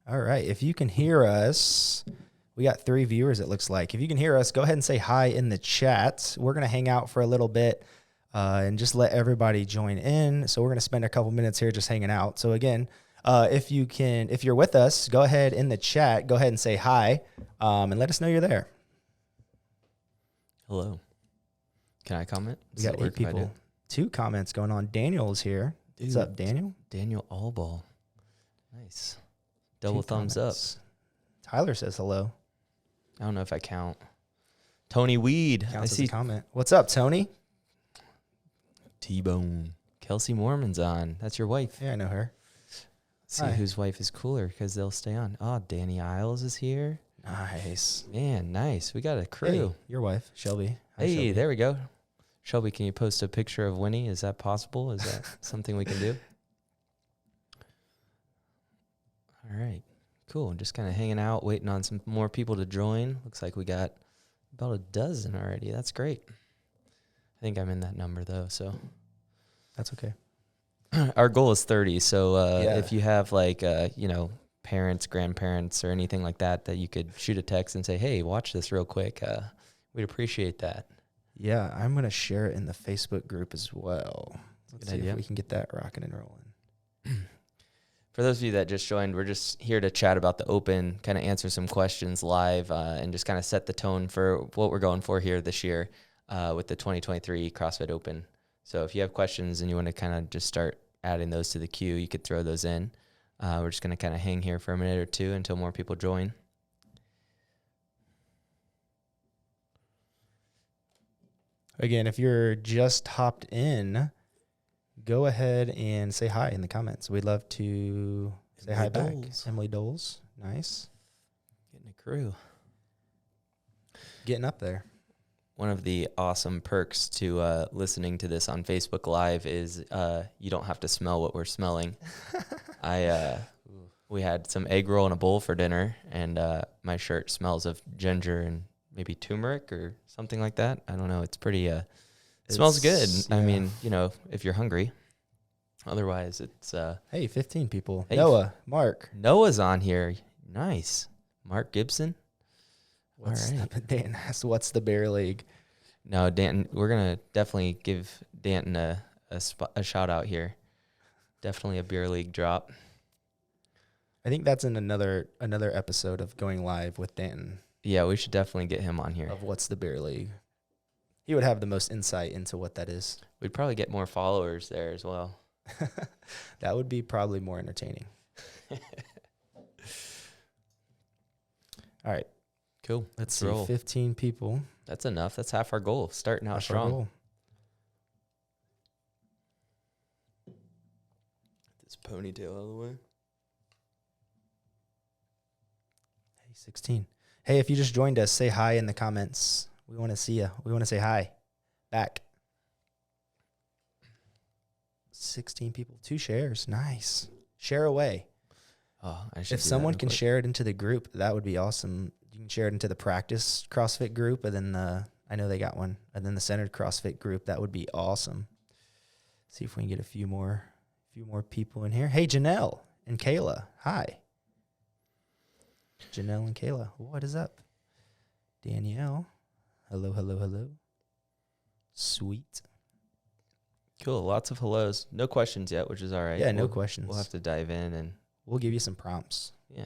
All right. If you can hear us, we got 3 viewers, it looks like. If you can hear us, go ahead and say hi in the chat. We're going to hang out for a little bit and just let everybody join in. So we're going to spend a couple minutes here just hanging out. So again, if you're with us, go ahead in the chat, go ahead and say hi and let us know you're there. Hello. Can I comment? We got 8 people. 2 comments going on. Daniel is here. Dude, what's up, Daniel? Daniel Allball. Nice. Double thumbs comments. Up. Tyler says hello. I don't know if I count. Tony Weed. Counts I see a comment. What's up, Tony? T-Bone. Kelsey Mormon's on. That's your wife. Yeah, I know her. Let's see whose wife is cooler because they'll stay on. Oh, Danny Isles is here. Nice. Man, nice. We got a crew. Hey, your wife, Shelby. Hi, Shelby. There we go. Shelby, can you post a picture of Winnie? Is that possible? Is that something we can do? All right. Cool. Just kind of hanging out, waiting on some more people to join. Looks like we got about a dozen already. That's great. I think I'm in that number, though, so. That's okay. Our goal is 30, so if you have, like, parents, grandparents, or anything like that you could shoot a text and say, hey, watch this real quick, we'd appreciate that. Yeah, I'm going to share it in the Facebook group as well. Let's see if we can get that rocking and rolling. For those of you that just joined, we're just here to chat about the Open, kind of answer some questions live, and just kind of set the tone for what we're going for here this year with the 2023 CrossFit Open. So if you have questions and you want to kind of just start adding those to the queue, you could throw those in. We're just going to kind of hang here for a minute or two until more people join. Again, if you're just hopped in, go ahead and say hi in the comments. We'd love to say hi back. Emily Doles. Nice. Getting a crew. Getting up there. One of the awesome perks to listening to this on Facebook Live is you don't have to smell what we're smelling. We had some egg roll in a bowl for dinner, and my shirt smells of ginger and maybe turmeric or something like that. I don't know. It's pretty, it smells good. Yeah. I mean, if you're hungry. Otherwise, it's... hey, 15 people. Hey, Noah, Mark. Noah's on here. Nice. Mark Gibson. Dan asked, what's the bear league? No, Danton, we're going to definitely give Danton a shout out here. Definitely a beer league drop. I think that's in another episode of Going Live with Danton. Yeah, we should definitely get him on here. Of what's the beer league? He would have the most insight into what that is. We'd probably get more followers there as well. That would be probably more entertaining. All right. Cool. Let's see. 15 people. That's enough. That's half our goal. Starting out strong. Get this ponytail out of the way. Hey, 16. Hey, if you just joined us, say hi in the comments. We want to see you. We want to say hi back. 16 people. 2 shares. Nice. Share away. Oh, if someone can share it into the group, that would be awesome. You can share it into the practice CrossFit group, and then I know they got one, and then the centered CrossFit group. That would be awesome. See if we can get a few more people in here. Hey, Janelle and Kayla. Hi. Janelle and Kayla. What is up? Danielle. Hello, hello, hello. Sweet. Cool. Lots of hellos. No questions yet, which is all right. Yeah, no questions. We'll have to dive in and we'll give you some prompts. Yeah.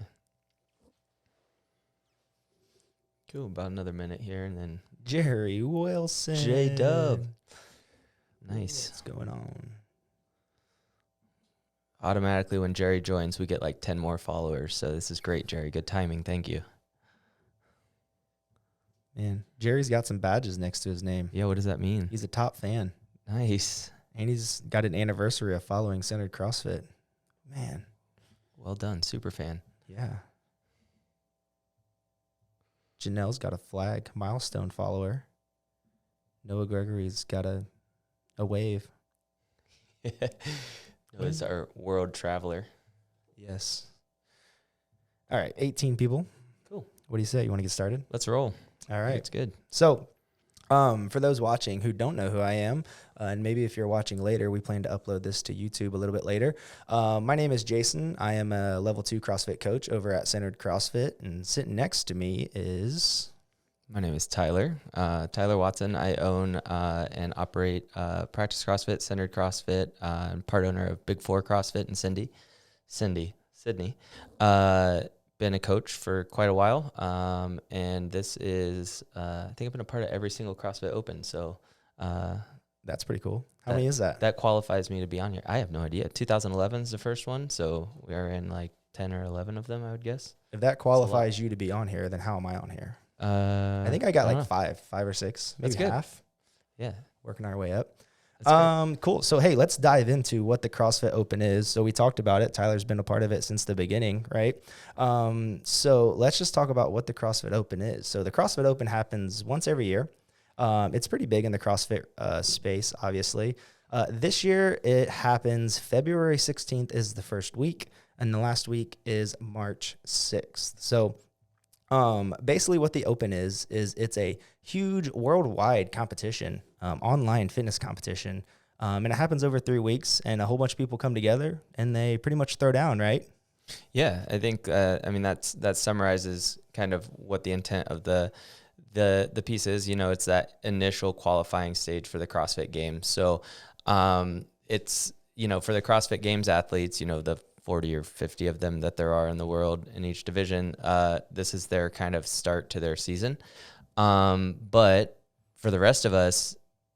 Cool. About another minute here, and then Jerry Wilson. J-Dub. Nice. What's going on? Automatically, when Jerry joins, we get like 10 more followers. So this is great, Jerry. Good timing. Thank you. Man, Jerry's got some badges next to his name. Yeah, what does that mean? He's a top fan. Nice. And he's got an anniversary of following Centered CrossFit. Man. Well done. Super fan. Yeah. Janelle's got a flag, milestone follower. Noah Gregory's got a wave. Noah's our world traveler. Yes. All right, 18 people. Cool. What do you say? You want to get started? Let's roll. All right. That's good. So For those watching who don't know who I am, and maybe if you're watching later, we plan to upload this to YouTube a little bit later. My name is Jason. I am a level 2 CrossFit coach over at Centered CrossFit, and sitting next to me is... My name is Tyler. Tyler Watson. I own and operate Practice CrossFit, Centered CrossFit, and part owner of Big Four CrossFit in Sydney. Been a coach for quite a while, and this is I think I've been a part of every single CrossFit Open. So that's pretty cool. How many is that? That qualifies me to be on here. I have no idea. 2011 is the first one, so we are in like 10 or 11 of them, I would guess. If that qualifies you to be on here, then how am I on here? I think I got like five or six, maybe half. Yeah, working our way up. Cool. So, hey, let's dive into what the CrossFit Open is. So we talked about it. Tyler's been a part of it since the beginning, right? So let's just talk about what the CrossFit Open is. So the CrossFit Open happens once every year. It's pretty big in the CrossFit space, obviously. This year it happens February 16th is the first week, and the last week is March 6th. So basically what the Open is it's a huge worldwide competition, online fitness competition. And it happens over 3 weeks, and a whole bunch of people come together and they pretty much throw down, right? Yeah, I think, that summarizes kind of what the intent of the piece is. It's that initial qualifying stage for the CrossFit Games. So, it's, for the CrossFit Games athletes, the 40 or 50 of them that there are in the world in each division, this is their kind of start to their season. But for the rest of us,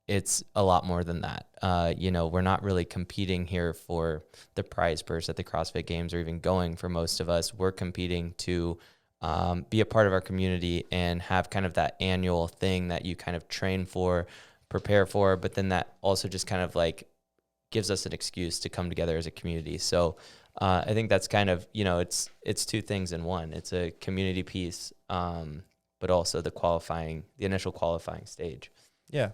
it's a lot more than that. We're not really competing here for the prize purse at the CrossFit Games, or even going for most of us. We're competing to be a part of our community and have kind of that annual thing that you kind of train for, prepare for, but then that also just kind of like gives us an excuse to come together as a community. So I think that's kind of, it's two things in one. It's a community piece, but also the initial qualifying stage. Yeah.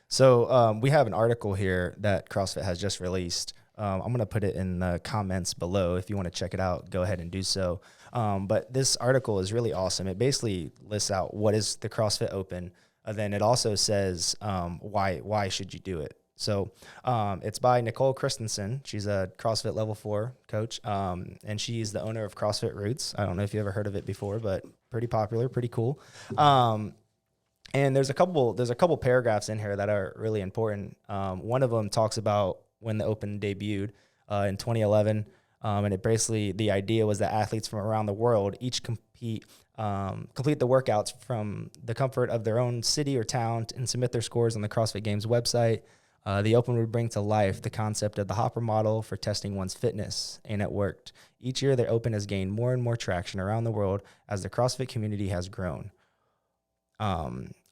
So we have an article here that CrossFit has just released. I'm going to put it in the comments below. If you want to check it out, go ahead and do so. But this article is really awesome. It basically lists out what is the CrossFit Open. Then it also says why should you do it. So it's by Nicole Christensen. She's a CrossFit Level 4 coach, and she's the owner of CrossFit Roots. I don't know if you ever heard of it before, but pretty popular, pretty cool. And there's a couple paragraphs in here that are really important. One of them talks about when the Open debuted in 2011, and it basically, the idea was that athletes from around the world each complete the workouts from the comfort of their own city or town and submit their scores on the CrossFit Games website. The Open would bring to life the concept of the Hopper model for testing one's fitness, and it worked. Each year, the Open has gained more and more traction around the world as the CrossFit community has grown.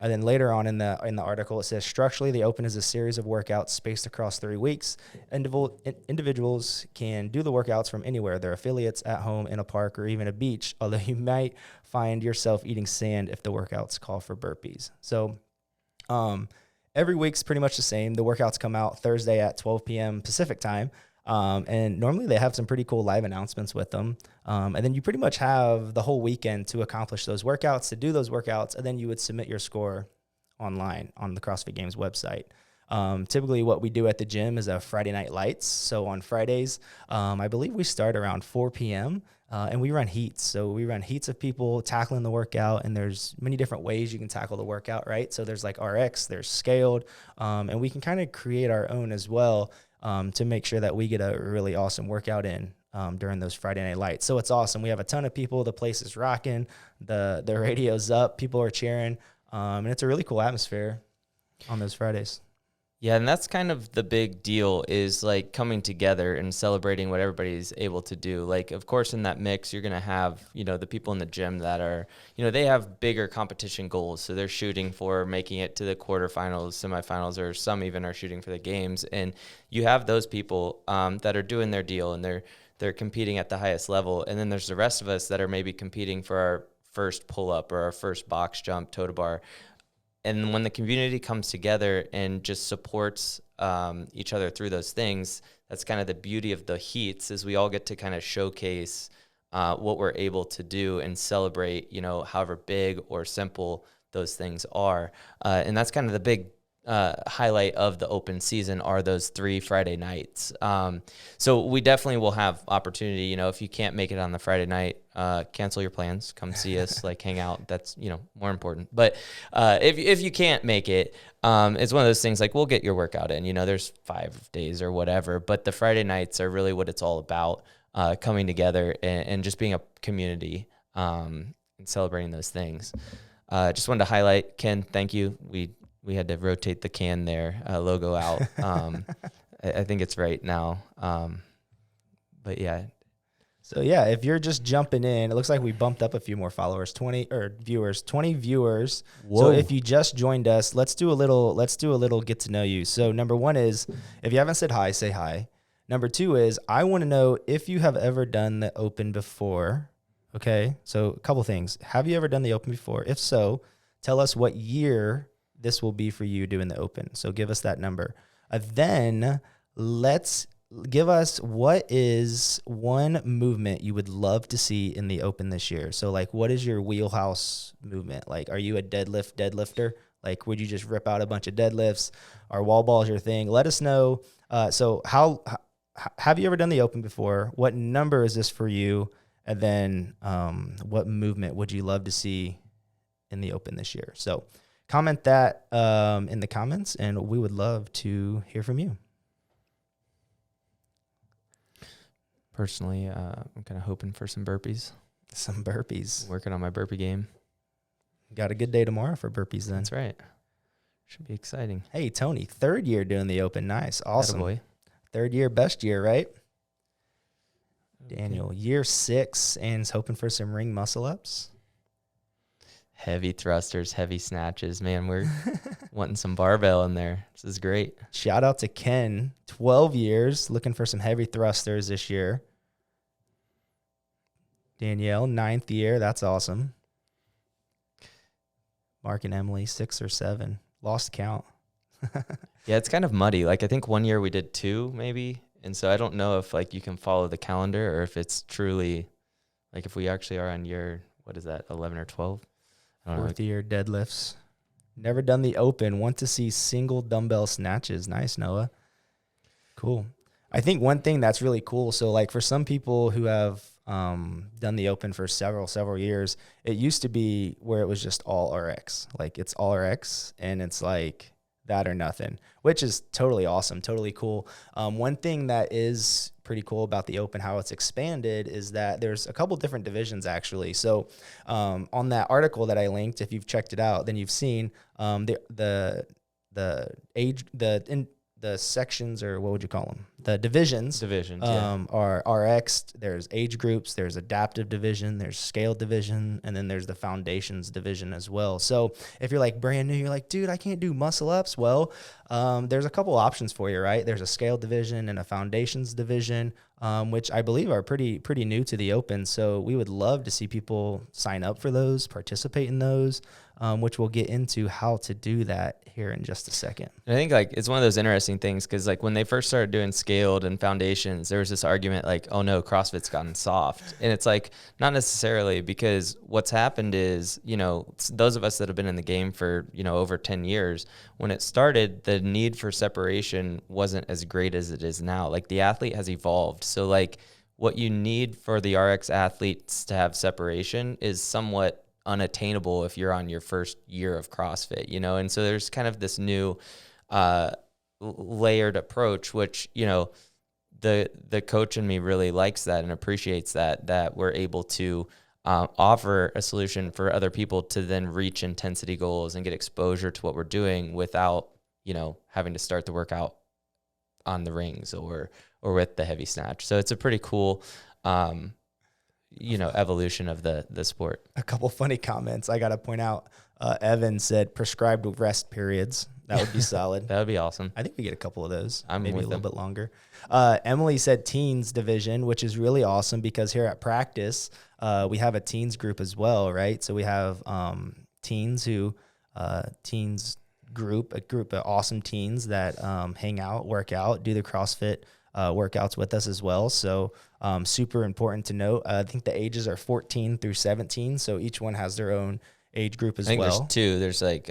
And then later on in the article, it says, structurally, the Open is a series of workouts spaced across 3 weeks. Individuals can do the workouts from anywhere, their affiliates, at home, in a park, or even a beach, although you might find yourself eating sand if the workouts call for burpees. So every week's pretty much the same. The workouts come out Thursday at 12 p.m. Pacific time. And normally they have some pretty cool live announcements with them. And then you pretty much have the whole weekend to accomplish those workouts, to do those workouts, and then you would submit your score online on the CrossFit Games website. Typically what we do at the gym is a Friday night lights. So on Fridays, I believe we start around 4 p.m. And we run heats. So we run heats of people tackling the workout, and there's many different ways you can tackle the workout, right? So there's like RX, there's scaled, and we can kind of create our own as well, to make sure that we get a really awesome workout in during those Friday night lights. So it's awesome. We have a ton of people. The place is rocking. The radio's up. People are cheering. And it's a really cool atmosphere on those Fridays. Yeah, and that's kind of the big deal, is like coming together and celebrating what everybody's able to do. Like, of course, in that mix, you're going to have, the people in the gym that are, they have bigger competition goals. So they're shooting for making it to the quarterfinals, semifinals, or some even are shooting for the games. And you have those people that are doing their deal, and they're competing at the highest level. And then there's the rest of us that are maybe competing for our first pull-up or our first box jump, toe to bar. And when the community comes together and just supports each other through those things, that's kind of the beauty of the heats, is we all get to kind of showcase what we're able to do and celebrate, however big or simple those things are. And that's kind of the big highlight of the open season are those 3 Friday nights. So we definitely will have opportunity, you know, if you can't make it on the Friday night, cancel your plans, come see us, like hang out. That's, you know, more important. But if you can't make it, it's one of those things like we'll get your workout in, you know, there's 5 days or whatever, but the Friday nights are really what it's all about, coming together and just being a community, and celebrating those things. Just wanted to highlight, Ken, thank you. We had to rotate the can there, logo out. I think it's right now. But yeah. So yeah, if you're just jumping in, it looks like we bumped up a few more followers, 20 viewers. Whoa. So if you just joined us, let's do a little get to know you. So number 1 is, if you haven't said hi, say hi. Number 2 is, I want to know if you have ever done the open before. Okay. So a couple things. Have you ever done the open before? If so, tell us what year this will be for you doing the open. So give us that number. Then let's give us, what is one movement you would love to see in the open this year? So like, what is your wheelhouse movement? Like, are you a deadlifter? Like, would you just rip out a bunch of deadlifts? Are wall balls your thing? Let us know. So how have you ever done the open before? What number is this for you? And then what movement would you love to see in the open this year? So comment that in the comments, and we would love to hear from you. Personally, I'm kind of hoping for some burpees. Some burpees. Working on my burpee game. Got a good day tomorrow for burpees then. That's right. Should be exciting. Hey, Tony, 3rd year doing the open. Nice. Awesome. Attaboy. 3rd year, best year, right? Daniel, year 6, and is hoping for some ring muscle ups. Heavy thrusters, heavy snatches. Man, we're wanting some barbell in there. This is great. Shout out to Ken, 12 years, looking for some heavy thrusters this year. Danielle, 9th year. That's awesome. Mark and Emily, 6 or 7. Lost count. Yeah, it's kind of muddy. Like, I think one year we did 2 maybe. And so I don't know if like you can follow the calendar or if it's truly like if we actually are on year, what is that, 11 or 12? I don't know. 4th year deadlifts. Never done the open. Want to see single dumbbell snatches. Nice, Noah. Cool. I think one thing that's really cool, so like for some people who have done the open for several years, it used to be where it was just all RX. Like it's all RX and it's like that or nothing, which is totally awesome, totally cool. One thing that is pretty cool about the open, how it's expanded, is that there's a couple different divisions actually. So on that article that I linked, if you've checked it out, then you've seen the sections, or what would you call them? The divisions. Are RX. There's age groups. There's adaptive division. There's scale division, and then there's the foundations division as well. So if you're like brand new, you're like, dude, I can't do muscle ups. Well, there's a couple options for you, right? There's a scale division and a foundations division, which I believe are pretty new to the open. So we would love to see people sign up for those, participate in those, which we'll get into how to do that here in just a second. I think like it's one of those interesting things because like when they first started doing scaled and foundations, there was this argument like, oh no, CrossFit's gotten soft. And it's like, not necessarily, because what's happened is, you know, those of us that have been in the game for, you know, over 10 years, when it started, the need for separation wasn't as great as it is now. Like the athlete has evolved. So like what you need for the RX athletes to have separation is somewhat unattainable if you're on your first year of CrossFit, you know? And so there's kind of this new layered approach, which, you know, the coach in me really likes that and appreciates that we're able to offer a solution for other people to then reach intensity goals and get exposure to what we're doing without, you know, having to start the workout on the rings or with the heavy snatch. So it's a pretty cool, you know, evolution of the sport. A couple funny comments I got to point out. Evan said prescribed rest periods. That would be solid. That would be awesome. I think we get a couple of those. I'm maybe with a little them. bit longer. Emily said teens division, which is really awesome because here at practice, we have a teens group as well, right? So we have teens group, a group of awesome teens that hang out, work out, do the CrossFit workouts with us as well. So super important to note. I think the ages are 14 through 17. So each one has their own age group I as think there's well. two. There's like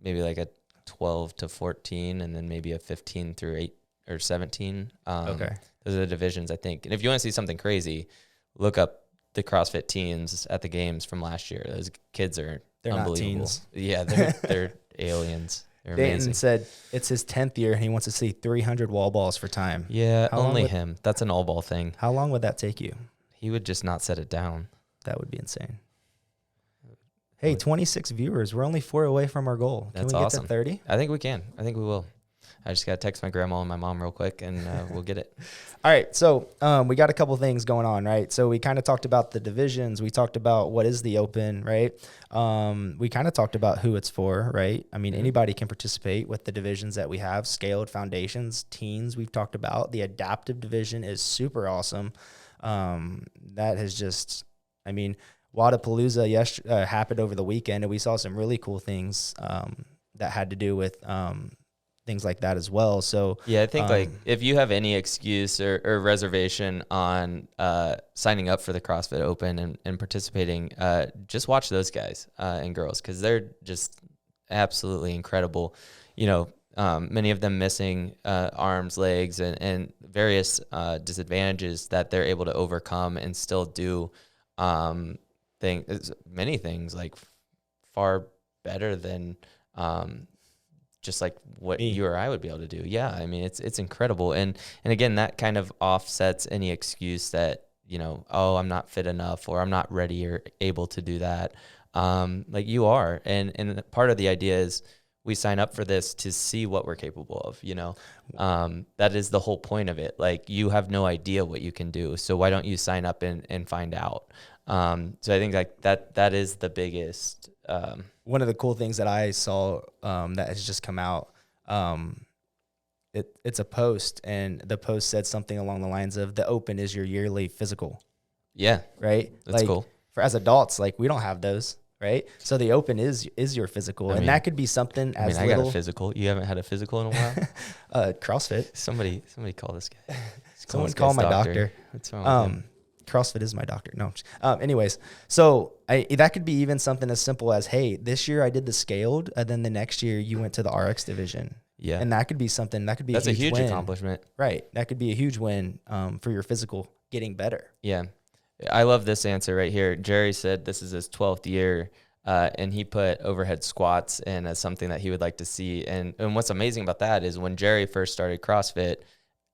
maybe like a 12 to 14, and then maybe a 15 through 8 or 17. Okay. Those are the divisions, I think. And if you want to see something crazy, look up the CrossFit teens at the games from last year. Those kids are They're not unbelievable. teens. Yeah, they're aliens. They're Dayton amazing. said it's his 10th year and he wants to see 300 wall balls for time. Yeah, How long only would- him. That's an all ball thing. How long would that take you? He would just not set it down. That would be insane. Hey, 26 viewers. We're only 4 away from our goal. Can That's we get awesome. to 30? I think we can. I think we will. I just got to text my grandma and my mom real quick, and we'll get it. All right. So we got a couple things going on, right? So we kind of talked about the divisions. We talked about what is the open, right? We kind of talked about who it's for, right? I mean, anybody can participate with the divisions that we have. Scaled, foundations, teens we've talked about. The adaptive division is super awesome. That has just, I mean, Wadapalooza happened over the weekend, and we saw some really cool things that had to do with things like that as well. So yeah, I think like if you have any excuse or reservation on signing up for the CrossFit Open and participating, just watch those guys and girls, because they're just absolutely incredible. You know, many of them missing arms, legs, and various disadvantages that they're able to overcome and still do many things like far better than just like what you or I would be able to do. Yeah, I mean, it's incredible. And again, that kind of offsets any excuse that, you know, oh, I'm not fit enough or I'm not ready or able to do that. Like you are. And part of the idea is we sign up for this to see what we're capable of, you know. That is the whole point of it. Like, you have no idea what you can do. So why don't you sign up and find out? So I think like that is the biggest. One of the cool things that I saw that has just come out, it's a post, and the post said something along the lines of the Open is your yearly physical. Yeah. Right? That's like, cool. For as adults, like, we don't have those, right? So the Open is your physical. And that could be something as I little. got a physical. You haven't had a physical in a while? CrossFit. Somebody call this guy. Someone call my doctor. What's wrong with him? CrossFit is my doctor. No. Anyways, so that could be even something as simple as, hey, this year I did the scaled, and then the next year you went to the RX division. Yeah. And that could be something, that could be That's a huge win. accomplishment. Right. That could be a huge win for your physical getting better. Yeah. I love this answer right here. Jerry said this is his 12th year, and he put overhead squats in as something that he would like to see. And what's amazing about that is when Jerry first started CrossFit,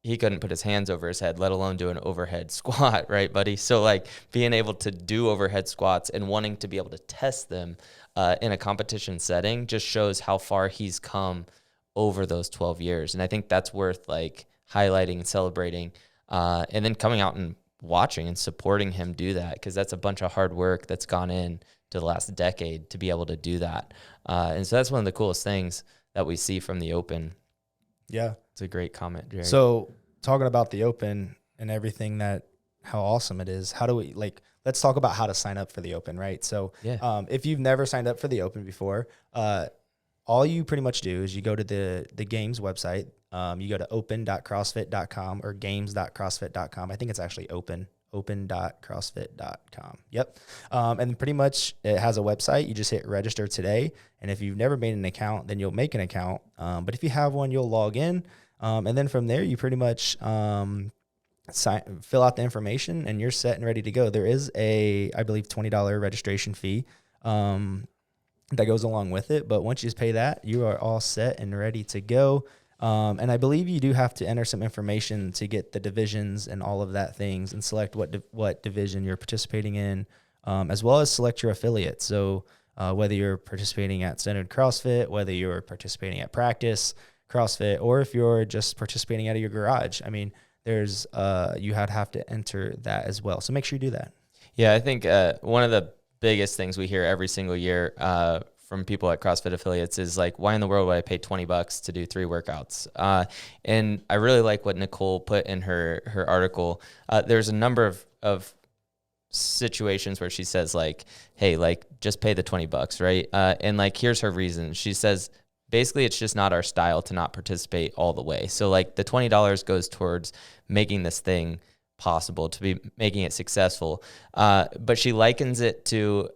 he couldn't put his hands over his head, let alone do an overhead squat, right, buddy? So, like, being able to do overhead squats and wanting to be able to test them in a competition setting just shows how far he's come over those 12 years. And I think that's worth, like, highlighting and celebrating, and then coming out and watching and supporting him do that, because that's a bunch of hard work that's gone in to the last decade to be able to do that. And so that's one of the coolest things that we see from the Open. Yeah. It's a great comment, Jerry. So talking about the Open and everything, how awesome it is, how do we, like, let's talk about how to sign up for the Open, right? So if you've never signed up for the Open before, all you pretty much do is you go to the games website. You go to open.crossfit.com or games.crossfit.com. I think it's actually open.crossfit.com. Yep. And pretty much it has a website. You just hit register today. And if you've never made an account, then you'll make an account. But if you have one, you'll log in. And then from there, you pretty much fill out the information and you're set and ready to go. There is I believe, $20 registration fee that goes along with it. But once you just pay that, you are all set and ready to go. And I believe you do have to enter some information to get the divisions and all of that things and select what division you're participating in, as well as select your affiliate. So whether you're participating at Centered CrossFit, whether you're participating at Practice CrossFit, or if you're just participating out of your garage, I mean, there's you have to enter that as well. So make sure you do that. Yeah, I think one of the biggest things we hear every single year from people at CrossFit affiliates is like, why in the world would I pay $20 to do 3 workouts? And I really like what Nicole put in her article. There's a number of situations where she says like, hey, like, just pay the $20, right? And like, here's her reason. She says, basically, it's just not our style to not participate all the way. So like the $20 goes towards making this thing possible, to be making it successful. But she likens it to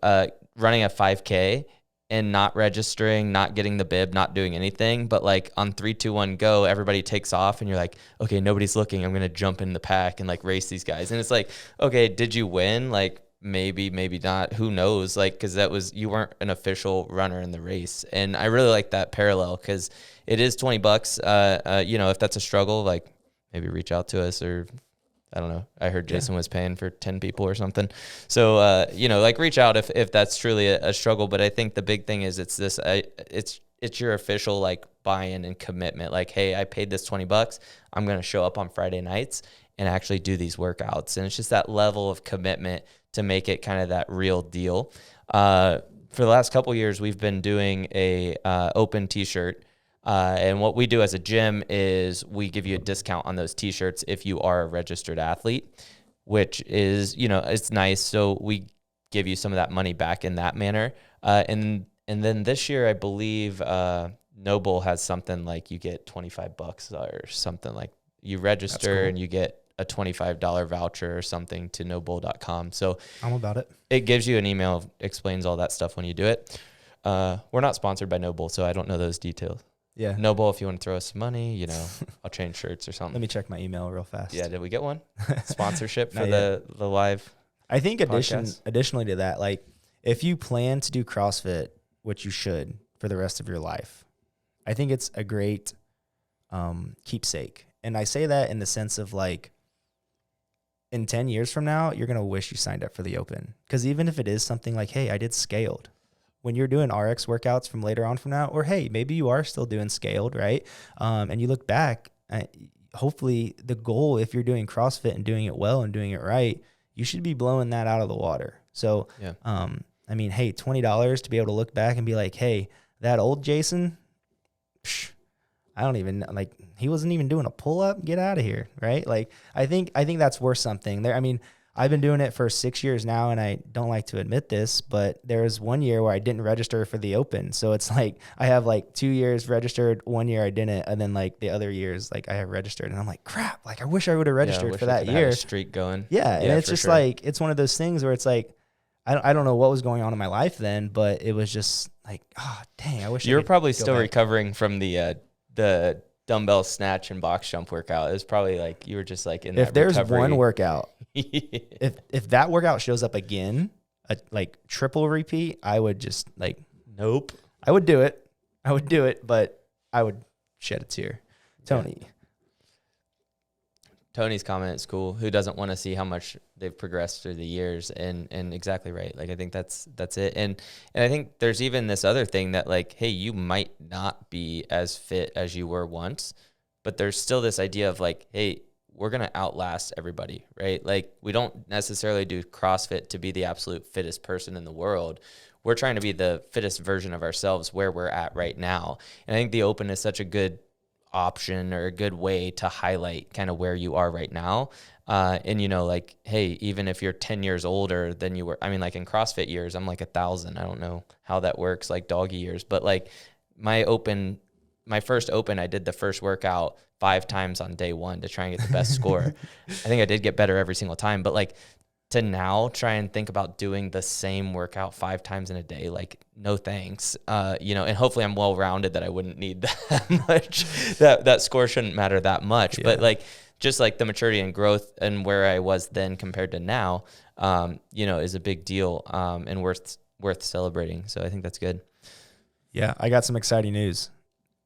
running a 5K and not registering, not getting the bib, not doing anything. But like on 3, 2, 1, go, everybody takes off and you're like, okay, nobody's looking. I'm going to jump in the pack and like race these guys. And it's like, okay, did you win? Like maybe, maybe not. Who knows? Like, cause you weren't an official runner in the race. And I really like that parallel because it is $20. You know, if that's a struggle, like maybe reach out to us, or I don't know. I heard Jason was paying for 10 people or something. So, you know, like reach out if that's truly a struggle. But I think the big thing is it's your official like buy-in and commitment. Like, hey, I paid this $20. I'm going to show up on Friday nights and actually do these workouts. And it's just that level of commitment to make it kind of that real deal. For the last couple of years, we've been doing a open t-shirt. And what we do as a gym is we give you a discount on those t-shirts if you are a registered athlete, which is, you know, it's nice. So we give you some of that money back in that manner. And then this year, I believe Noble has something like you get $25 or something, like you register and you get a $25 voucher or something to noble.com. So I'm about it. It gives you an email, explains all that stuff when you do it. We're not sponsored by Noble, so I don't know those details. Yeah. Noble, if you want to throw us some money, you know, I'll change shirts or something. Let me check my email real fast. Yeah, did we get one? Sponsorship for the live I think podcast? Additionally to that, like if you plan to do CrossFit, which you should for the rest of your life, I think it's a great keepsake. And I say that in the sense of like in 10 years from now, you're going to wish you signed up for the Open. Because even if it is something like, hey, I did scaled. When you're doing RX workouts from later on from now, or hey, maybe you are still doing scaled, right? And you look back, hopefully the goal, if you're doing CrossFit and doing it well and doing it right, you should be blowing that out of the water. So, yeah. I mean, hey, $20 to be able to look back and be like, hey, that old Jason, I don't even like, he wasn't even doing a pull up. Get out of here, right? Like, I think that's worth something there. I mean, I've been doing it for 6 years now, and I don't like to admit this, but there was 1 year where I didn't register for the Open. So it's like I have like 2 years registered, 1 year I didn't, and then like the other years like I have registered, and I'm like, crap, like I wish I would have registered for that year. Had a streak going. Yeah, and it's just like it's one of those things where it's like I don't know what was going on in my life then, but it was just like, oh dang, I wish you're probably still recovering from the dumbbell snatch and box jump workout. It was probably like you were just like in that if there's recovery. One workout, if that workout shows up again, like triple repeat, I would just like nope. I would do it, but I would shed a tear. Tony's comment is cool. Who doesn't want to see how much they've progressed through the years? And exactly right. Like I think that's it. And I think there's even this other thing that like, hey, you might not be as fit as you were once, but there's still this idea of like, hey, we're going to outlast everybody, right? Like we don't necessarily do CrossFit to be the absolute fittest person in the world. We're trying to be the fittest version of ourselves where we're at right now. And I think the Open is such a good option or a good way to highlight kind of where you are right now. And, you know, like, hey, even if you're 10 years older than you were, I mean, like in CrossFit years, I'm like 1,000. I don't know how that works, like doggy years, but like my first Open, I did the first workout 5 times on day 1 to try and get the best score. I think I did get better every single time, but like to now try and think about doing the same workout 5 times in a day, like no thanks. You know, and hopefully I'm well-rounded that I wouldn't need that much. That score shouldn't matter that much, but like, just like the maturity and growth and where I was then compared to now, you know, is a big deal, and worth celebrating. So I think that's good. Yeah. I got some exciting news.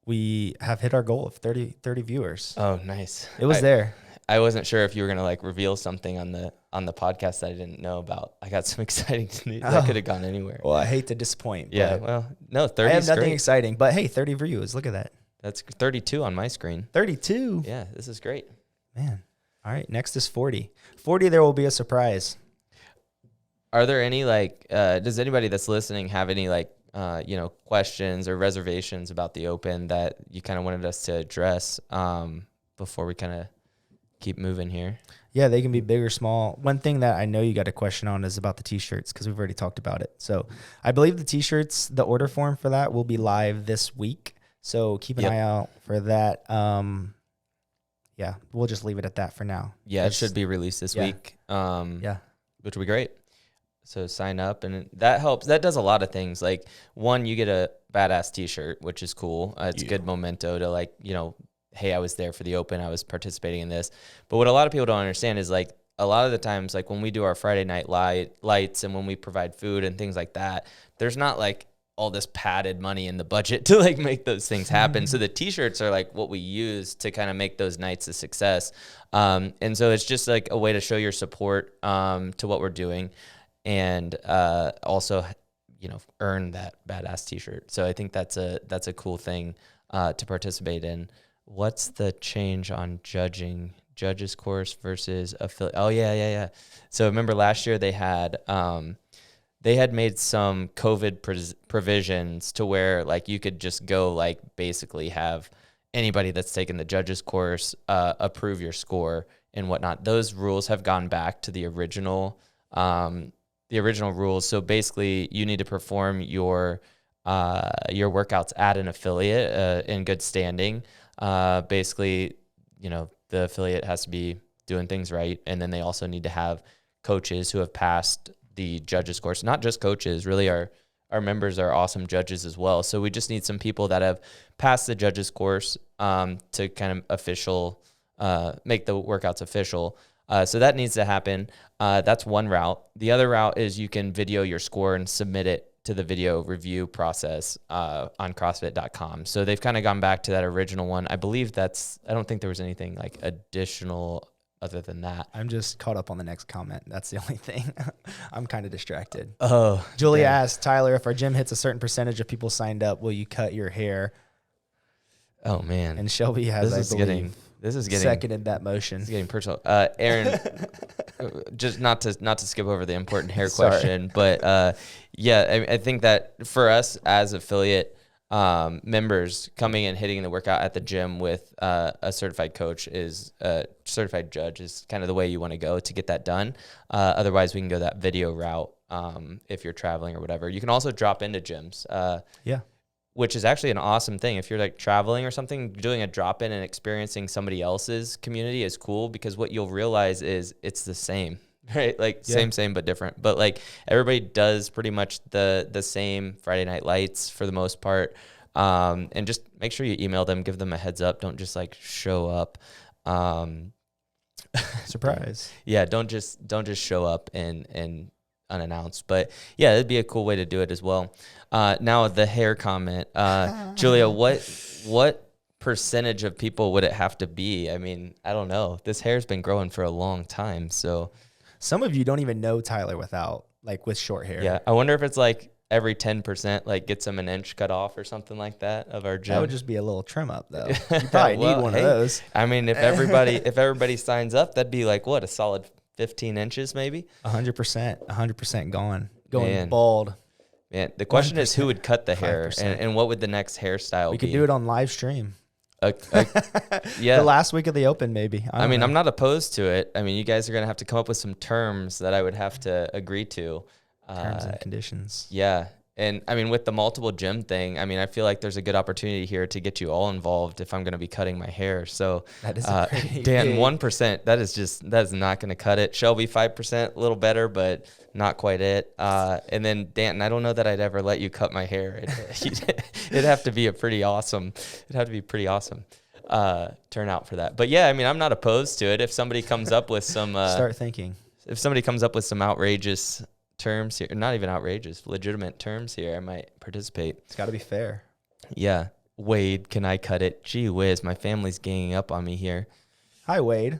We have hit our goal of 30 viewers. Oh, nice. It was there. I wasn't sure if you were going to like reveal something on the podcast that I didn't know about. I got some exciting news. That could have gone anywhere. Well, I hate to disappoint. Yeah. Well, no, 30 I have nothing great. exciting, but hey, 30 views. Look at that. That's 32 on my screen. 32. Yeah, this is great. Man. All right. Next is 40. 40, there will be a surprise. Are there any like, does anybody that's listening have any like, you know, questions or reservations about the Open that you kind of wanted us to address before we kind of keep moving here? Yeah, they can be big or small. One thing that I know you got a question on is about the t-shirts because we've already talked about it. So I believe the t-shirts, the order form for that will be live this week. So keep an eye out for that. Yeah, we'll just leave it at that for now. Yeah, it should be released this week. Which would be great. So sign up, and that helps. That does a lot of things. Like, one, you get a badass t-shirt, which is cool. It's a good memento to, like, hey, I was there for the open. I was participating in this. But what a lot of people don't understand is, like, a lot of the times, like when we do our Friday night lights and when we provide food and things like that, there's not like all this padded money in the budget to like make those things happen. So the t-shirts are like what we use to kind of make those nights a success. And so it's just like a way to show your support to what we're doing, and also, earn that badass t-shirt. So I think that's a cool thing to participate in. What's the change on judges course versus affiliate? Oh yeah. So remember last year they had made some COVID provisions to where like you could just go like basically have anybody that's taken the judges course approve your score and whatnot. Those rules have gone back to the original rules. So basically you need to perform your workouts at an affiliate in good standing. Basically, the affiliate has to be doing things right. And then they also need to have coaches who have passed the judges course. Not just coaches, really our members are awesome judges as well. So we just need some people that have passed the judges course to kind of make the workouts official. So that needs to happen. That's one route. The other route is you can video your score and submit it to the video review process on CrossFit.com. So they've kind of gone back to that original one. I believe I don't think there was anything like additional other than that. I'm just caught up on the next comment. That's the only thing. I'm kind of distracted. Oh, Julia asked, Tyler, if our gym hits a certain percentage of people signed up, will you cut your hair? Oh man. And Shelby has, this is getting seconded that motion. It's getting personal. Aaron, just not to skip over the important hair question, but I think that for us as affiliate members, coming and hitting the workout at the gym with a certified coach certified judge is kind of the way you want to go to get that done. Otherwise, we can go that video route if you're traveling or whatever. You can also drop into gyms. Which is actually an awesome thing. If you're like traveling or something, doing a drop-in and experiencing somebody else's community is cool, because what you'll realize is it's the same, right? Like same, but different. But like everybody does pretty much the same Friday night lights for the most part. And just make sure you email them, give them a heads up. Don't just like show up. Surprise. Don't just show up and unannounced. But yeah, it'd be a cool way to do it as well. Now the hair comment, Julia, what percentage of people would it have to be? I mean, I don't know. This hair's been growing for a long time, so some of you don't even know Tyler with short hair. Yeah, I wonder if it's like every 10% like gets them an inch cut off or something like that of our gym. That would just be a little trim up though. You probably need one of those. I mean, if everybody signs up, that'd be like a solid 15 inches maybe. 100% going bald. Man, the question 100%, is who would cut the hair and what would the next hairstyle be? We could do it on live stream. Yeah. The last week of the open, maybe. I mean, I'm not opposed to it. I mean, you guys are going to have to come up with some terms that I would have to agree to. Terms and conditions. Yeah. And I mean, with the multiple gym thing, I mean, I feel like there's a good opportunity here to get you all involved if I'm going to be cutting my hair. So that is Dan, 1%, that is not going to cut it. Shelby, 5%, a little better, but not quite it. And then Danton, I don't know that I'd ever let you cut my hair. It'd have to be pretty awesome turnout for that. But yeah, I mean, I'm not opposed to it. If somebody comes up with some, start thinking. If somebody comes up with some outrageous terms here, not even outrageous, legitimate terms here, I might participate. It's got to be fair. Yeah. Wade, can I cut it? Gee whiz, my family's ganging up on me here. Hi, Wade.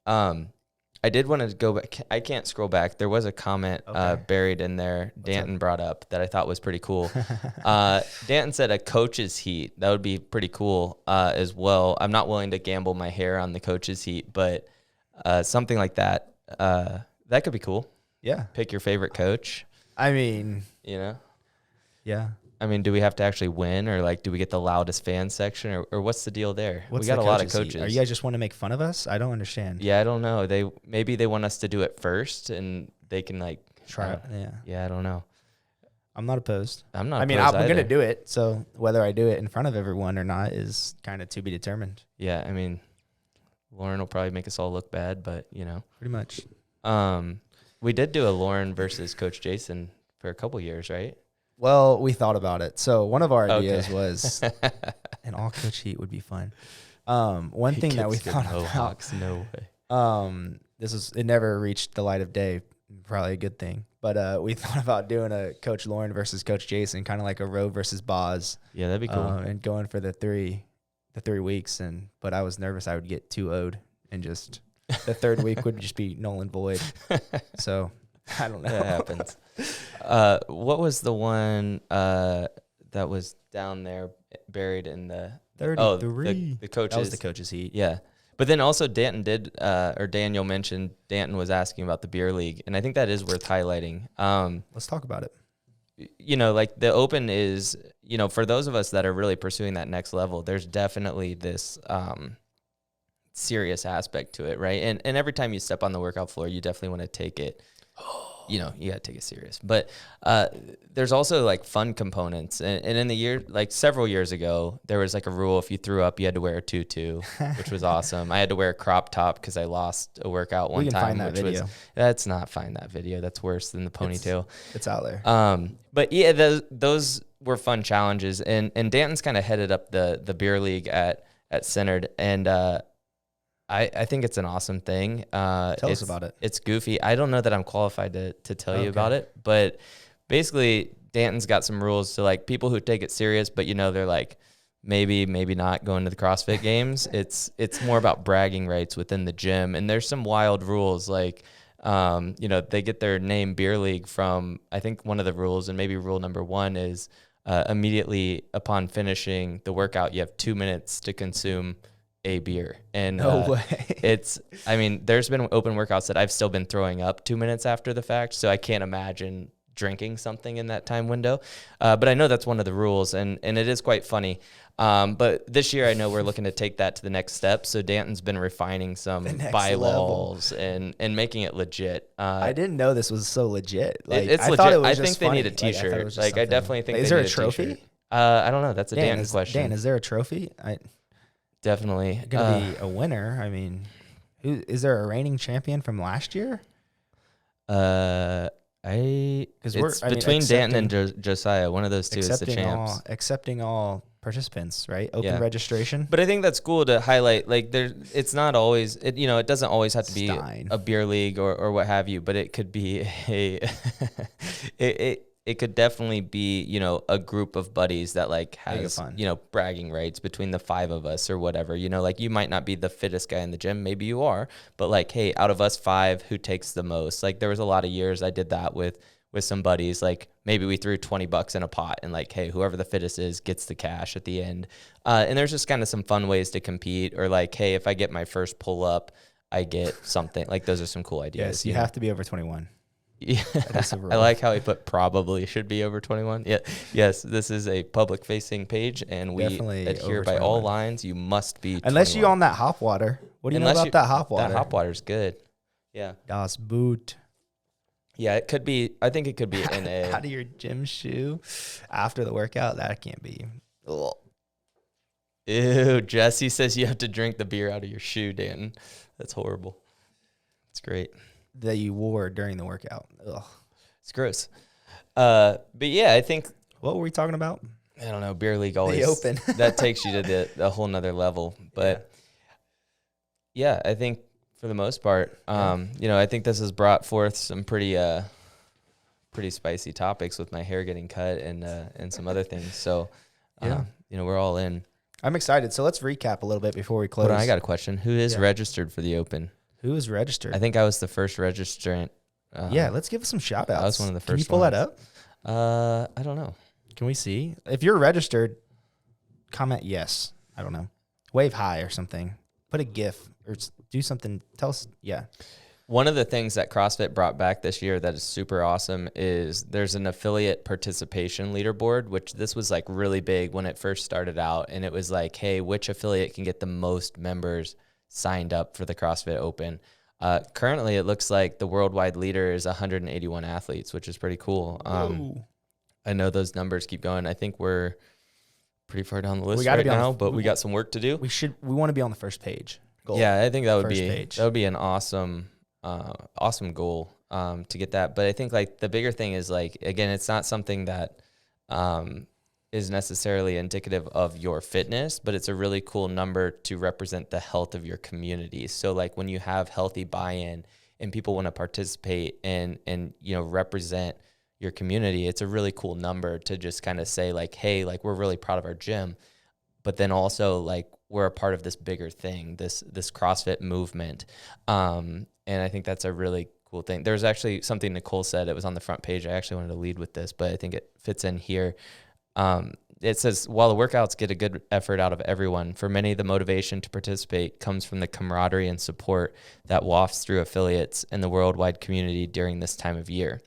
I did want to go back. I can't scroll back. There was a comment buried in there Danton brought up that I thought was pretty cool. Danton said a coach's heat. That would be pretty cool as well. I'm not willing to gamble my hair on the coach's heat, but something like that, that could be cool. Yeah. Pick your favorite coach. I mean, yeah. I mean, do we have to actually win, or like, do we get the loudest fan section, or what's the deal there? We got a lot of coaches. Are you guys just want to make fun of us? I don't understand. Yeah, I don't know. Maybe they want us to do it first, and they can like try it. Yeah. Yeah, I don't know. I'm not opposed. I'm not. I'm going to do it. So whether I do it in front of everyone or not is kind of to be determined. Yeah, I mean, Lauren will probably make us all look bad, but pretty much. We did do a Lauren versus Coach Jason for a couple years, right? Well, we thought about it. So one of our Okay. ideas was an all coach heat would be fun. One thing that we thought Mohawks, no way. about, it never reached the light of day, probably a good thing. But we thought about doing a Coach Lauren versus Coach Jason, kind of like a Roe versus Boz. Yeah, that'd be cool. And going for the 3 weeks. But I was nervous I would get too owed and just the third week would just be null and void. So I don't know. That happens. What was the one that was down there buried in the 33? The coaches. That was the coaches heat. Yeah. But then also Daniel mentioned Danton was asking about the beer league, and I think that is worth highlighting. Let's talk about it. Like the Open is, for those of us that are really pursuing that next level, there's definitely this serious aspect to it, right? And every time you step on the workout floor, you definitely want to take it. You got to take it serious. But there's also like fun components. And in the year, like several years ago, there was like a rule if you threw up, you had to wear a tutu, which was awesome. I had to wear a crop top because I lost a workout one time. Find that video. That's not find that video. That's worse than the ponytail. It's out there. But yeah, those were fun challenges. And Danton's kind of headed up the beer league at Centered. And I think it's an awesome thing. Tell us about it. It's goofy. I don't know that I'm qualified to tell you about it, but basically Danton's got some rules to like people who take it serious, but they're like maybe not going to the CrossFit games. It's more about bragging rights within the gym, and there's some wild rules like they get their name beer league from, I think one of the rules, and maybe rule number 1 is immediately upon finishing the workout, you have 2 minutes to consume a beer. And no way. There's been open workouts that I've still been throwing up 2 minutes after the fact, so I can't imagine drinking something in that time window. But I know that's one of the rules, and it is quite funny. But this year I know we're looking to take that to the next step. So Danton's been refining some bylaws and making it legit. I didn't know this was so legit. Like, it's legit. I think they need a t-shirt. I definitely think is they there need a trophy? I don't know. That's a Dan question. Dan, is there a trophy? Definitely gonna be a winner. I mean, who is there a reigning champion from last year? It's between Danton and Josiah. One of those two is the champs. Accepting all participants, right? Open registration. But I think that's cool to highlight. Like it's not always. It doesn't always have to be a beer league or what have you. But it could be it could definitely be, a group of buddies that like has, bragging rights between the 5 of us or whatever, like you might not be the fittest guy in the gym. Maybe you are, but like, hey, out of us 5, who takes the most? Like there was a lot of years I did that with some buddies. Like maybe we threw $20 in a pot and like, hey, whoever the fittest is gets the cash at the end. And there's just kind of some fun ways to compete, or like, hey, if I get my first pull up, I get something. Like those are some cool ideas. Yes, you have to be over 21. Yeah, I like how he put probably should be over 21. Yeah, yes, this is a public-facing page, and we definitely adhere by all lines. You must be 21. Unless you're on that hop water. What do you know about that hop water? That hop water's good. Yeah. Das Boot. Yeah, it could be. I think it could be in a out of your gym shoe after the workout. That can't be. Ugh. Ew, Jesse says you have to drink the beer out of your shoe, Danton. That's horrible. It's great. That you wore during the workout. Ugh. It's gross. But yeah, I think. What were we talking about? I don't know. Beer league always. The Open. That takes you to the whole nother level. But yeah, I think for the most part, I think this has brought forth some pretty spicy topics with my hair getting cut and some other things. So, we're all in. I'm excited. So let's recap a little bit before we close. Hold on, I got a question. Who is registered for the Open? Who is registered? I think I was the first registrant. Let's give us some shout outs. I was one of the first. Can you pull that up? I don't know. Can we see? If you're registered, comment yes. I don't know. Wave hi or something. Put a GIF or do something. Tell us. Yeah. One of the things that CrossFit brought back this year that is super awesome is there's an affiliate participation leaderboard, which this was like really big when it first started out. And it was like, hey, which affiliate can get the most members signed up for the CrossFit Open? Currently, it looks like the worldwide leader is 181 athletes, which is pretty cool. I know those numbers keep going. I think we're pretty far down the list right now, but we got some work to do. We want to be on the first page. Goal. Yeah, I think that would be an awesome goal. to get that. But I think like the bigger thing is like, again, it's not something that is necessarily indicative of your fitness, but it's a really cool number to represent the health of your community. So like when you have healthy buy-in and people want to participate and represent your community, it's a really cool number to just kind of say like, hey, like we're really proud of our gym, but then also like we're a part of this bigger thing, this CrossFit movement. And I think that's a really cool thing. There's actually something Nicole said, it was on the front page. I actually wanted to lead with this, but I think it fits in here. It says, while the workouts get a good effort out of everyone, for many, the motivation to participate comes from the camaraderie and support that wafts through affiliates and the worldwide community during this time of year.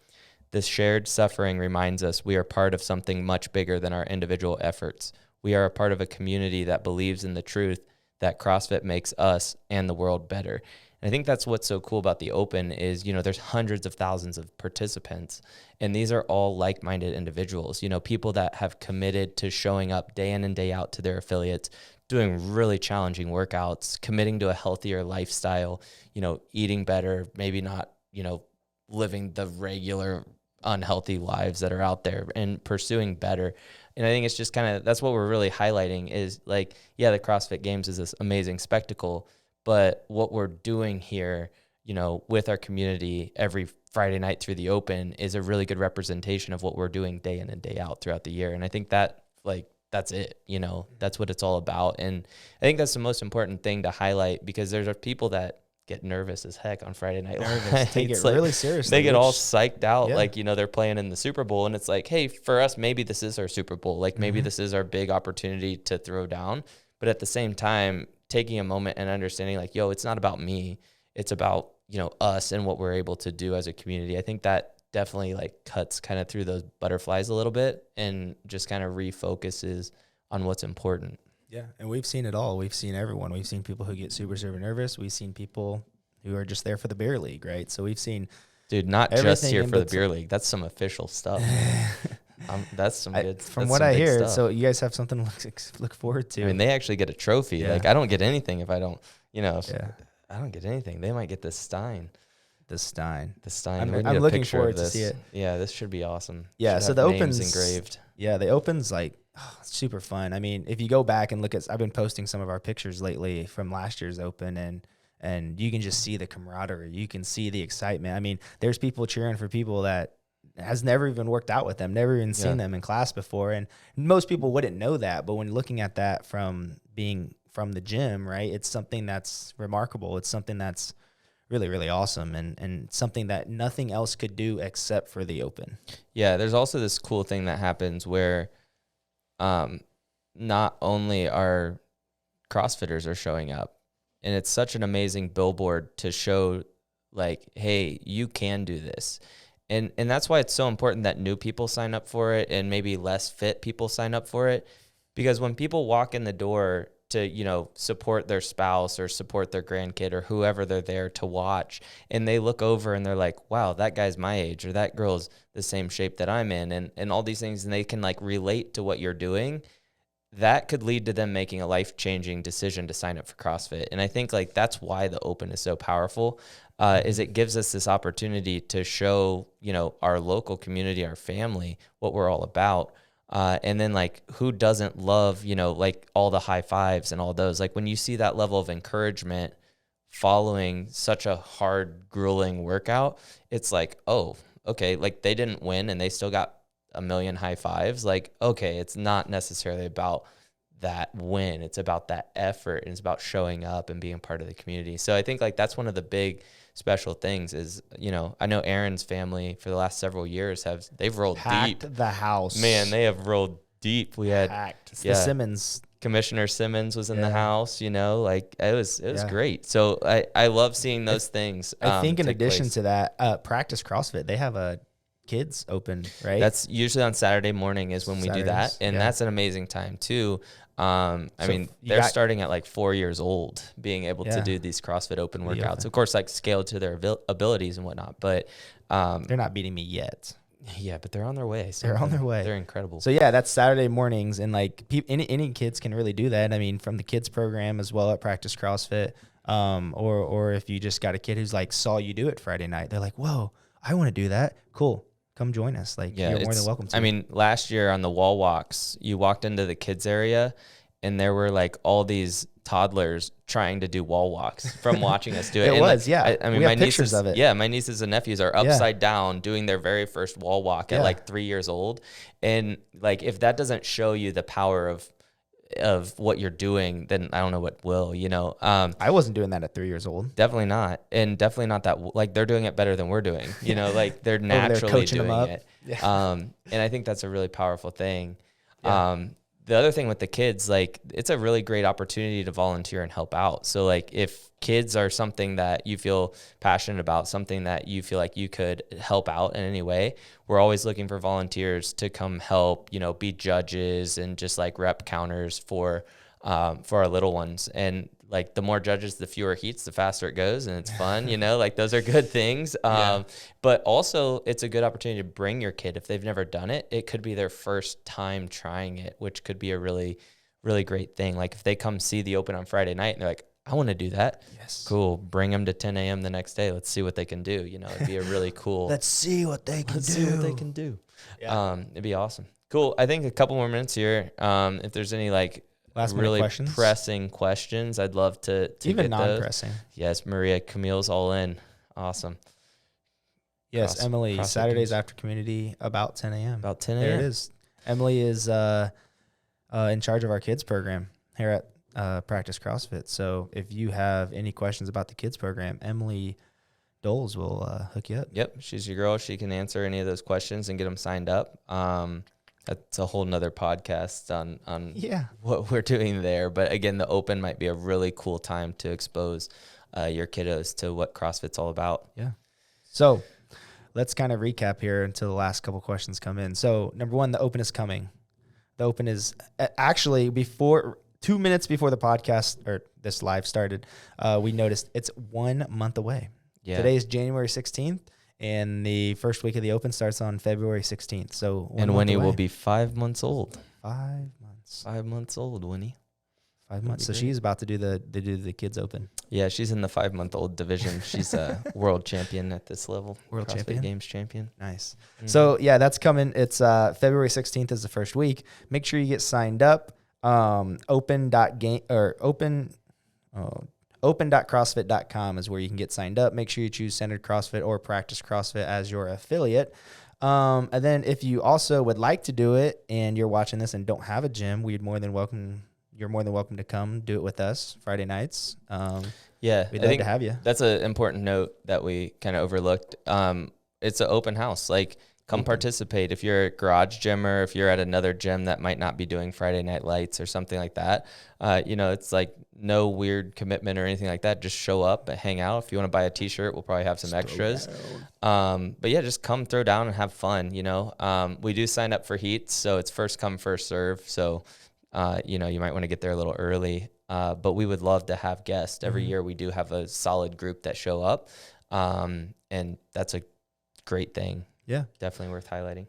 This shared suffering reminds us we are part of something much bigger than our individual efforts. We are a part of a community that believes in the truth that CrossFit makes us and the world better. And I think that's what's so cool about the Open is, there's hundreds of thousands of participants, and these are all like-minded individuals, people that have committed to showing up day in and day out to their affiliates, doing really challenging workouts, committing to a healthier lifestyle, eating better, maybe not, living the regular unhealthy lives that are out there and pursuing better. And I think it's just kind of, that's what we're really highlighting is like, yeah, the CrossFit Games is this amazing spectacle, but what we're doing here, with our community every Friday night through the Open is a really good representation of what we're doing day in and day out throughout the year. And I think that that's it, that's what it's all about. And I think that's the most important thing to highlight because there's people that get nervous as heck on Friday night. Take it really seriously. They get all psyched out. Yeah. Like, they're playing in the Super Bowl and it's like, hey, for us, maybe this is our Super Bowl. Like maybe this is our big opportunity to throw down. But at the same time, taking a moment and understanding like, yo, it's not about me. It's about, us and what we're able to do as a community. I think that definitely like cuts kind of through those butterflies a little bit and just kind of refocuses on what's important. Yeah. And we've seen it all. We've seen everyone. We've seen people who get super, super nervous. We've seen people who are just there for the beer league, right? So we've seen, dude, not just here for the beer league. That's some official stuff. That's some good. From what I hear, stuff. So you guys have something to look forward to. I mean, they actually get a trophy. Yeah. Like I don't get anything if I don't, Yeah. I don't get anything. They might get the Stein. The Stein. I'm looking forward to see it. Yeah, this should be awesome. Yeah, so the Open's engraved. Yeah, the Open's like super fun. I mean, if you go back and look at, I've been posting some of our pictures lately from last year's Open, and you can just see the camaraderie. You can see the excitement. I mean, there's people cheering for people that has never even worked out with them, never even seen them in class before, and most people wouldn't know that. But when looking at that from being from the gym, right, it's something that's remarkable. It's something that's really, really awesome and something that nothing else could do except for the Open. Yeah, there's also this cool thing that happens where not only are CrossFitters are showing up, and it's such an amazing billboard to show like, hey, you can do this. And that's why it's so important that new people sign up for it and maybe less fit people sign up for it. Because when people walk in the door to, support their spouse or support their grandkid or whoever they're there to watch, and they look over and they're like, wow, that guy's my age or that girl's the same shape that I'm in and all these things, and they can like relate to what you're doing, that could lead to them making a life-changing decision to sign up for CrossFit. And I think like that's why the Open is so powerful, is it gives us this opportunity to show, our local community, our family, what we're all about. And then like, who doesn't love, like all the high fives and all those, like when you see that level of encouragement following such a hard, grueling workout, it's like, oh, okay. Like they didn't win and they still got a million high fives. Like, okay, it's not necessarily about that win. It's about that effort and it's about showing up and being part of the community. So I think like that's one of the big special things is, I know Aaron's family for the last several years they've rolled packed deep. The house. Man, they have rolled deep. We had the Simmons. Commissioner Simmons was in the house, like it was great. So I love seeing those things. I think in addition to that, Practice CrossFit, they have a kids Open, right? That's usually on Saturday morning is when we do that. And that's an amazing time too. I mean, they're starting at like 4 years old, being able to do these CrossFit Open workouts. Of course, like scaled to their abilities and whatnot, but they're not beating me yet. Yeah, but they're on their way. So they're on their way. They're incredible. So yeah, that's Saturday mornings, and like any kids can really do that. I mean, from the kids program as well at Practice CrossFit, or if you just got a kid who's like saw you do it Friday night, they're like, whoa, I want to do that. Cool. Come join us. Like, Yeah, you're more than welcome to. I mean, last year on the wall walks, you walked into the kids area and there were like all these toddlers trying to do wall walks from watching us do it. It And was, yeah. I mean, We my have pictures nieces, of it. yeah, my nieces and nephews are upside down doing their very first wall walk at Yeah. like 3 years old. And like, if that doesn't show you the power of what you're doing, then I don't know what will, you know. I wasn't doing that at 3 years old. Definitely not. And definitely not that, like, they're doing it better than we're doing, you know, like they're Over there naturally coaching them doing up. it. Yeah. And I think that's a really powerful thing. Yeah. The other thing with the kids, like, it's a really great opportunity to volunteer and help out. So like, if kids are something that you feel passionate about, something that you feel like you could help out in any way, we're always looking for volunteers to come help, you know, be judges and just like rep counters for our little ones. And like, the more judges, the fewer heats, the faster it goes, and it's fun, you know, like those are good things. But also it's a good opportunity to bring your kid. If they've never done it, it could be their first time trying it, which could be a really, really great thing. Like, if they come see the open on Friday night and they're like, I want to do that. Yes. Cool. Bring them to 10 a.m. the next day. Let's see what they can do. You know, it'd be a really cool. Let's see what they can do. See what they can do. Yeah. It'd be awesome. Cool. I think a couple more minutes here. If there's any like Last minute really questions? pressing questions, I'd love to Even get those. non-pressing. Yes, Maria Camille's all in. Awesome. Yes, Emily, CrossFit Saturdays games. after community about 10 a.m. About 10 a.m. There it is. Emily is in charge of our kids program here at Practice CrossFit. So if you have any questions about the kids program, Emily Doles will hook you up. Yep, she's your girl. She can answer any of those questions and get them signed up. That's a whole nother podcast on Yeah. what we're doing there. But again, the open might be a really cool time to expose your kiddos to what CrossFit's all about. Yeah. So let's kind of recap here until the last couple questions come in. So number one, the open is coming. The open is actually 2 minutes before the podcast or this live started, we noticed it's 1 month away. Yeah. Today is January 16th. And the first week of the open starts on February 16th. So and Winnie will be 5 months old. 5 months. 5 months old, Winnie. 5 months. So she's about to do the kids open. Yeah, she's in the 5-month-old division. She's a world champion at this level. World CrossFit champion? Games champion. Nice. Mm-hmm. So yeah, that's coming. It's February 16th is the first week. Make sure you get signed up. Open.crossfit.com is where you can get signed up. Make sure you choose Centered CrossFit or Practice CrossFit as your affiliate. And then if you also would like to do it and you're watching this and don't have a gym, you're more than welcome to come do it with us Friday nights. Yeah, We'd love to have you. That's an important note that we kind of overlooked. It's an open house. Like, come participate. If you're a garage gymmer, if you're at another gym that might not be doing Friday night lights or something like that, it's like no weird commitment or anything like that. Just show up and hang out. If you want to buy a t-shirt, we'll probably have some extras. But yeah, just come throw down and have fun. We do sign up for heats, so it's first come, first serve. So, you might want to get there a little early. But we would love to have guests. Every year we do have a solid group that show up. And that's a great thing. Yeah. Definitely worth highlighting.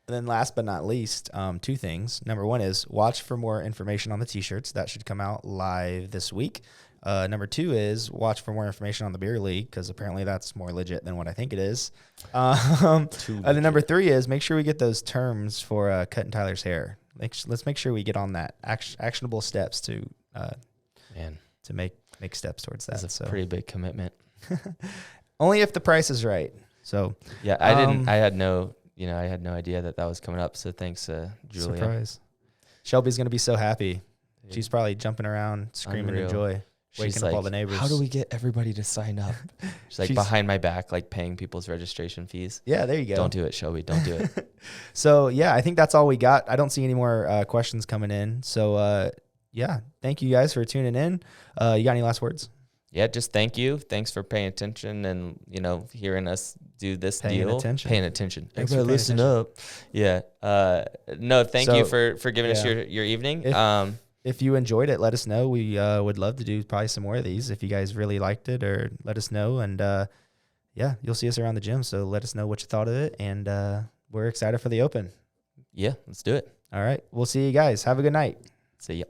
And then last but not least, 2 things. Number one is watch for more information on the t-shirts. That should come out live this week. Number 2 is watch for more information on the beer league, because apparently that's more legit than what I think it is. And then number 3 is make sure we get those terms for cutting Tyler's hair. Let's make sure we get on that actionable steps to make steps towards that. That's a pretty big commitment. Only if the price is right. So yeah, I had no idea that was coming up. So thanks, Julia. Surprise. Shelby's going to be so happy. She's probably jumping around, screaming in joy, waking up all the neighbors. How do we get everybody to sign up? She's like behind my back, like paying people's registration fees. Yeah, there you go. Don't do it, Shelby. Don't do it. So yeah, I think that's all we got. I don't see any more questions coming in. So yeah, thank you guys for tuning in. You got any last words? Yeah, just thank you. Thanks for paying attention and, hearing us do this deal. Paying attention. Everybody listen up. Yeah. No, thank you for giving us your evening. If you enjoyed it, let us know. We would love to do probably some more of these if you guys really liked it, or let us know. And you'll see us around the gym. So let us know what you thought of it. And we're excited for the open. Yeah, let's do it. All right. We'll see you guys. Have a good night. See ya.